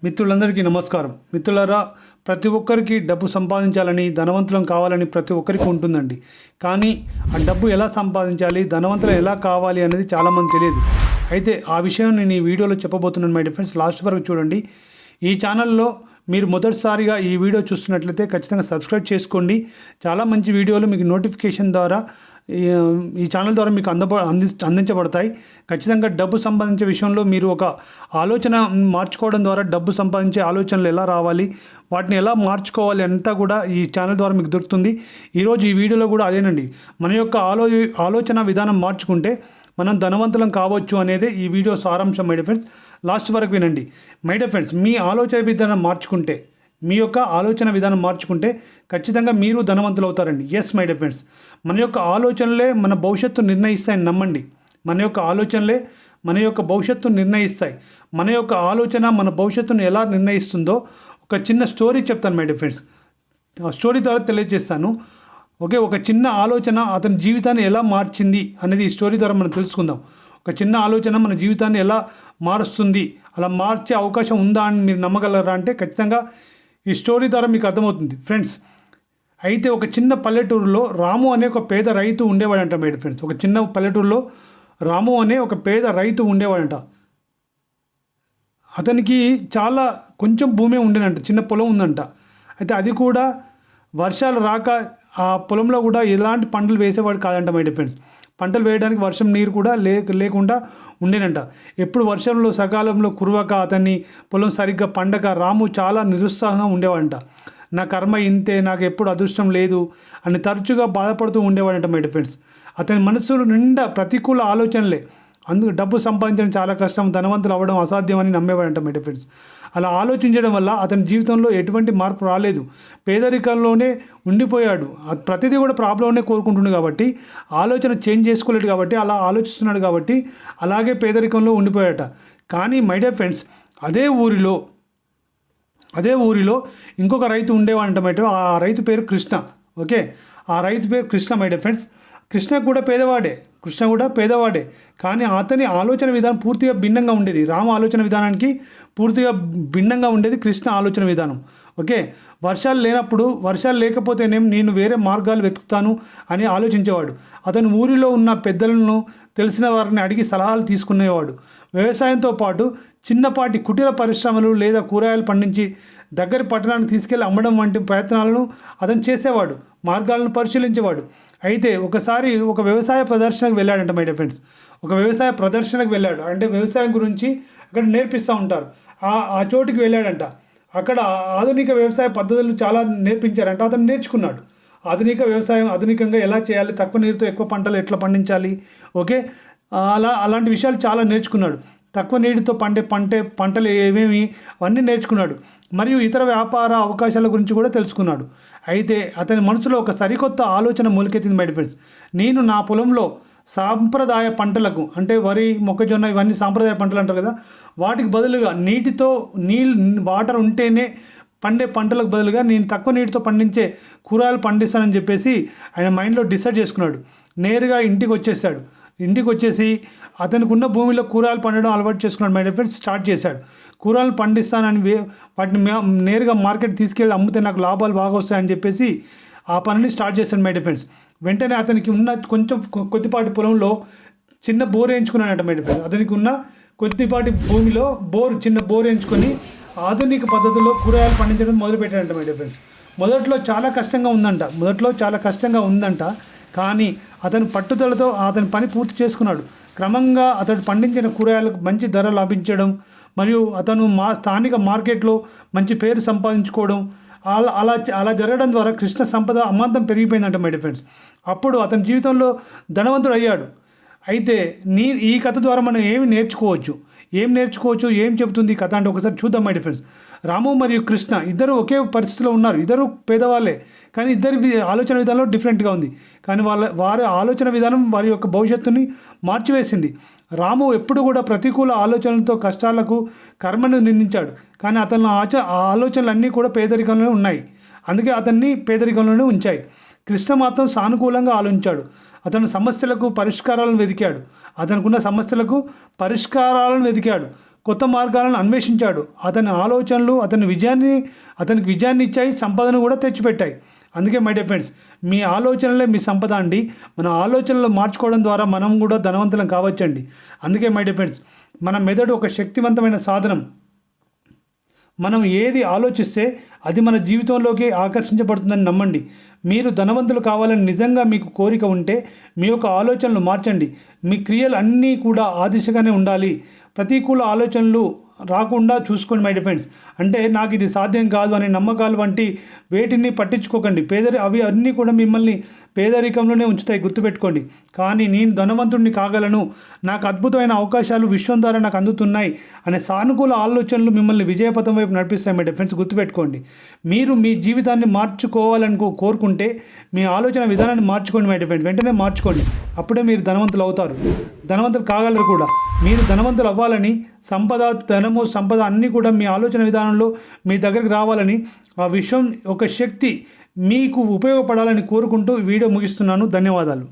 మిత్రులందరికీ నమస్కారం. మిత్రులారా, ప్రతి ఒక్కరికి డబ్బు సంపాదించాలని, ధనవంతులం కావాలని ప్రతి ఒక్కరికి ఉంటుందండి. కానీ ఆ డబ్బు ఎలా సంపాదించాలి, ధనవంతులు ఎలా కావాలి అనేది చాలామంది తెలియదు. అయితే ఆ విషయం నేను ఈ వీడియోలో చెప్పబోతున్నాను మై డియర్ ఫ్రెండ్స్. లాస్ట్ వరకు చూడండి. ఈ ఛానల్లో మీరు మొదటిసారిగా ఈ వీడియో చూస్తున్నట్లయితే ఖచ్చితంగా సబ్స్క్రైబ్ చేసుకోండి. చాలా మంచి వీడియోలు మీకు నోటిఫికేషన్ ద్వారా ఈ ఛానల్ ద్వారా మీకు అందించబడతాయి. ఖచ్చితంగా డబ్బు సంపాదించే విషయంలో మీరు ఒక ఆలోచన మార్చుకోవడం ద్వారా డబ్బు సంపాదించే ఆలోచనలు ఎలా రావాలి, వాటిని ఎలా మార్చుకోవాలి అంతా కూడా ఈ ఛానల్ ద్వారా మీకు దొరుకుతుంది. ఈరోజు ఈ వీడియోలో కూడా అదేనండి. మన యొక్క ఆలోచన విధానం మార్చుకుంటే మనం ధనవంతులం కావచ్చు అనేది ఈ వీడియో సారాంశం మై డియర్ ఫ్రెండ్స్. లాస్ట్ వరకు వినండి మై డియర్ ఫ్రెండ్స్. మీ ఆలోచన విధానం మార్చుకుంటే, మీ యొక్క ఆలోచన విధానం మార్చుకుంటే ఖచ్చితంగా మీరు ధనవంతులు అవుతారండి. ఎస్ మై డియర్ ఫ్రెండ్స్, మన యొక్క ఆలోచనలే మన భవిష్యత్తు నిర్ణయిస్తాయని నమ్మండి. మన యొక్క ఆలోచనలే మన యొక్క భవిష్యత్తు నిర్ణయిస్తాయి. మన యొక్క ఆలోచన మన భవిష్యత్తును ఎలా నిర్ణయిస్తుందో ఒక చిన్న స్టోరీ చెప్తాను మై డియర్ ఫ్రెండ్స్. ఆ స్టోరీ ద్వారా తెలియజేస్తాను. ఓకే, ఒక చిన్న ఆలోచన అతని జీవితాన్ని ఎలా మార్చింది అనేది ఈ స్టోరీ ద్వారా మనం తెలుసుకుందాం. ఒక చిన్న ఆలోచన మన జీవితాన్ని ఎలా మారుస్తుంది, అలా మార్చే అవకాశం ఉందా అని మీరు నమ్మగలరా అంటే ఖచ్చితంగా ఈ స్టోరీ ద్వారా మీకు అర్థమవుతుంది ఫ్రెండ్స్. అయితే ఒక చిన్న పల్లెటూరులో రాము అనే ఒక పేద రైతు ఉండేవాడంట మై డియర్ ఫ్రెండ్స్. ఒక చిన్న పల్లెటూరులో రాము అనే ఒక పేద రైతు ఉండేవాడంట. అతనికి చాలా కొంచెం భూమి ఉండేనంట, చిన్న పొలం ఉందంట. అయితే అది కూడా వర్షాలు రాక ఆ పొలంలో కూడా ఎలాంటి పంటలు వేసేవాడు కాదంట మై డియర్ ఫ్రెండ్స్. పంటలు వేయడానికి వర్షం నీరు కూడా లేకుండా ఉండేనంట. ఎప్పుడు వర్షంలో సకాలంలో కురవక అతన్ని పొలం సరిగ్గా పండక రాము చాలా నిరుత్సాహంగా ఉండేవాడంట. నా కర్మ ఇంతే, నాకు ఎప్పుడు అదృష్టం లేదు అని తరచుగా బాధపడుతూ ఉండేవాడంట మై డియర్ ఫ్రెండ్స్. అతని మనసు నిండా ప్రతికూల ఆలోచనలే. అందుకు డబ్బు సంపాదించడం చాలా కష్టం, ధనవంతులు అవ్వడం అసాధ్యం అని నమ్మేవాడంట మై డియర్ ఫ్రెండ్స్. అలా ఆలోచించడం వల్ల అతని జీవితంలో ఎటువంటి మార్పు రాలేదు. పేదరికంలోనే ఉండిపోయాడు. ప్రతిదీ కూడా ప్రాబ్లంనే కోరుకుంటుండు కాబట్టి, ఆలోచన చేంజ్ చేసుకోలేడు కాబట్టి, అలా ఆలోచిస్తున్నాడు కాబట్టి అలాగే పేదరికంలో ఉండిపోయాట. కానీ మై డియర్ ఫ్రెండ్స్, అదే ఊరిలో ఇంకొక రైతు ఉండేవాడంట మై డియర్. ఆ రైతు పేరు కృష్ణ. ఓకే, ఆ రైతు పేరు Krishna my dear friends. Krishna కూడా పేదవాడే. కానీ అతని ఆలోచన విధానం పూర్తిగా భిన్నంగా ఉండేది. రామ ఆలోచన విధానానికి పూర్తిగా భిన్నంగా ఉండేది కృష్ణ ఆలోచన విధానం. ఓకే, వర్షాలు లేకపోతేనేం నేను వేరే మార్గాలు వెతుకుతాను అని ఆలోచించేవాడు. అతను ఊరిలో ఉన్న పెద్దలను, తెలిసిన వారిని అడిగి సలహాలు తీసుకునేవాడు. వ్యవసాయంతో పాటు చిన్నపాటి కుటీర పరిశ్రమలు లేదా కూరగాయలు పండించి దగ్గరి పట్టణానికి తీసుకెళ్లి అమ్మడం వంటి ప్రయత్నాలను అతను చేసేవాడు. మార్గాలను పరిశీలించేవాడు. అయితే ఒకసారి ఒక వ్యవసాయ ప్రదర్శనకు వెళ్ళాడంట మై డియర్ ఫ్రెండ్స్. ఒక వ్యవసాయ ప్రదర్శనకు వెళ్ళాడు. అంటే వ్యవసాయం గురించి అక్కడ నేర్పిస్తూ ఉంటారు. ఆ చోటుకి వెళ్ళాడంట. అక్కడ ఆధునిక వ్యవసాయ పద్ధతులు చాలా నేర్పించారంట. అతను నేర్చుకున్నాడు. ఆధునికంగా ఎలా చేయాలి, తక్కువ నీరుతో ఎక్కువ పంటలు ఎట్లా పండించాలి. ఓకే, అలాంటి విషయాలు చాలా నేర్చుకున్నాడు. తక్కువ నీటితో పంటలు ఏమేమి అవన్నీ నేర్చుకున్నాడు. మరియు ఇతర వ్యాపార అవకాశాల గురించి కూడా తెలుసుకున్నాడు. అయితే అతని మనసులో ఒక సరికొత్త ఆలోచన మొలకెత్తింది మై డియర్ ఫ్రెండ్స్. నేను నా పొలంలో సాంప్రదాయ పంటలకు, అంటే వరి, మొక్కజొన్న ఇవన్నీ సాంప్రదాయ పంటలు అంటారు కదా, వాటికి బదులుగా వాటర్ ఉంటేనే పండే పంటలకు బదులుగా నేను తక్కువ నీటితో పండించే కూరగాయలు పండిస్తానని చెప్పేసి ఆయన మైండ్లో డిసైడ్ చేసుకున్నాడు. నేరుగా ఇంటికి వచ్చేసి అతనికి ఉన్న భూమిలో కూరగాయలు పండడం అలవాటు చేసుకున్నాడు మై డియర్ ఫ్రెండ్స్. స్టార్ట్ చేశాడు. కూరగాయలు పండిస్తానని వాటిని నేరుగా మార్కెట్ తీసుకెళ్ళి అమ్మితే నాకు లాభాలు బాగా వస్తాయని చెప్పేసి ఆ పనిని స్టార్ట్ చేశాడు మై డియర్ ఫ్రెండ్స్. వెంటనే అతనికి ఉన్న కొద్దిపాటి పొలంలో చిన్న బోర్ వేయించుకున్నాడట మై డియర్ ఫ్రెండ్స్. అతనికి ఉన్న కొద్దిపాటి భూమిలో చిన్న బోర్ వేయించుకొని ఆధునిక పద్ధతిలో కూరగాయలు పండించడం మొదలుపెట్టాడంట మై డియర్ ఫ్రెండ్స్. మొదట్లో చాలా కష్టంగా ఉందంట. కానీ అతను పట్టుదలతో అతని పని పూర్తి చేసుకున్నాడు. క్రమంగా అతడు పండించిన కూరగాయలకు మంచి ధర లభించడం మరియు అతను స్థానిక మార్కెట్లో మంచి పేరు సంపాదించుకోవడం, అలా జరగడం ద్వారా కృష్ణ సంపద అమాంతం పెరిగిపోయిందంట మై డియర్ ఫ్రెండ్స్. అప్పుడు అతని జీవితంలో ధనవంతుడు అయ్యాడు. అయితే ఈ కథ ద్వారా మనం ఏం నేర్చుకోవచ్చు, ఏం చెబుతుంది ఈ కథ అంటే ఒకసారి చూద్దాం మై డియర్ ఫ్రెండ్స్. రాము మరియు కృష్ణ ఇద్దరు ఒకే పరిస్థితిలో ఉన్నారు. ఇద్దరు పేదవాళ్ళే, కానీ ఇద్దరి ఆలోచన విధానంలో డిఫరెంట్గా ఉంది. కానీ వారి ఆలోచన విధానం వారి యొక్క భవిష్యత్తుని మార్చివేసింది. రాము ఎప్పుడు కూడా ప్రతికూల ఆలోచనలతో కష్టాలకు, కర్మను నిందించాడు. కానీ అతని ఆలోచనలన్నీ కూడా పేదరికంలోనే ఉన్నాయి. అందుకే అతన్ని పేదరికంలోనే ఉంచాయి. కృష్ణ మాత్రం సానుకూలంగా ఆలోచించాడు. అతను సమస్యలకు పరిష్కారాలను వెతికాడు. కొత్త మార్గాలను అన్వేషించాడు. అతని ఆలోచనలు అతనికి విజయాన్ని ఇచ్చాయి, సంపదను కూడా తెచ్చిపెట్టాయి. అందుకే మై డియర్ ఫ్రెండ్స్, మీ ఆలోచనలే మీ సంపద అండి. మన ఆలోచనలు మార్చుకోవడం ద్వారా మనం కూడా ధనవంతులం కావచ్చండి. అందుకే మై డియర్ ఫ్రెండ్స్, మన మెదడు ఒక శక్తివంతమైన సాధనం. మనం ఏది ఆలోచిస్తే అది మన జీవితంలోకి ఆకర్షించబడుతుందని నమ్మండి. మీరు ధనవంతులు కావాలని నిజంగా మీకు కోరిక ఉంటే మీ యొక్క ఆలోచనలు మార్చండి. మీ క్రియలు అన్నీ కూడా ఆ దిశగానే ఉండాలి. ప్రతికూల ఆలోచనలు రాకుండా చూసుకోండి మై డియర్ ఫ్రెండ్స్. అంటే నాకు ఇది సాధ్యం కాదు అనే నమ్మకాలు వంటి వేటిని పట్టించుకోకండి. అవి అన్నీ కూడా మిమ్మల్ని పేదరికంలోనే ఉంచుతాయి, గుర్తుపెట్టుకోండి. కానీ నేను ధనవంతుడిని కాగలను, నాకు అద్భుతమైన అవకాశాలు విశ్వం ద్వారా నాకు అందుతున్నాయి అనే సానుకూల ఆలోచనలు మిమ్మల్ని విజయపథం వైపు నడిపిస్తాయి మై డియర్ ఫ్రెండ్స్, గుర్తుపెట్టుకోండి. మీరు మీ జీవితాన్ని మార్చుకోవాలని కోరుకుంటే మీ ఆలోచన విధానాన్ని మార్చుకోండి మై డియర్ ఫ్రెండ్స్, వెంటనే మార్చుకోండి. అప్పుడే మీరు ధనవంతులు అవుతారు, ధనవంతులు కాగలరు కూడా. మీరు ధనవంతులు అవ్వాలని సంపద అన్నీ కూడా మీ ఆలోచన విధానంలో మీ దగ్గరికి రావాలని, ఆ విశ్వం ఒక శక్తి మీకు ఉపయోగపడాలని కోరుకుంటూ వీడియో ముగిస్తున్నాను. ధన్యవాదాలు.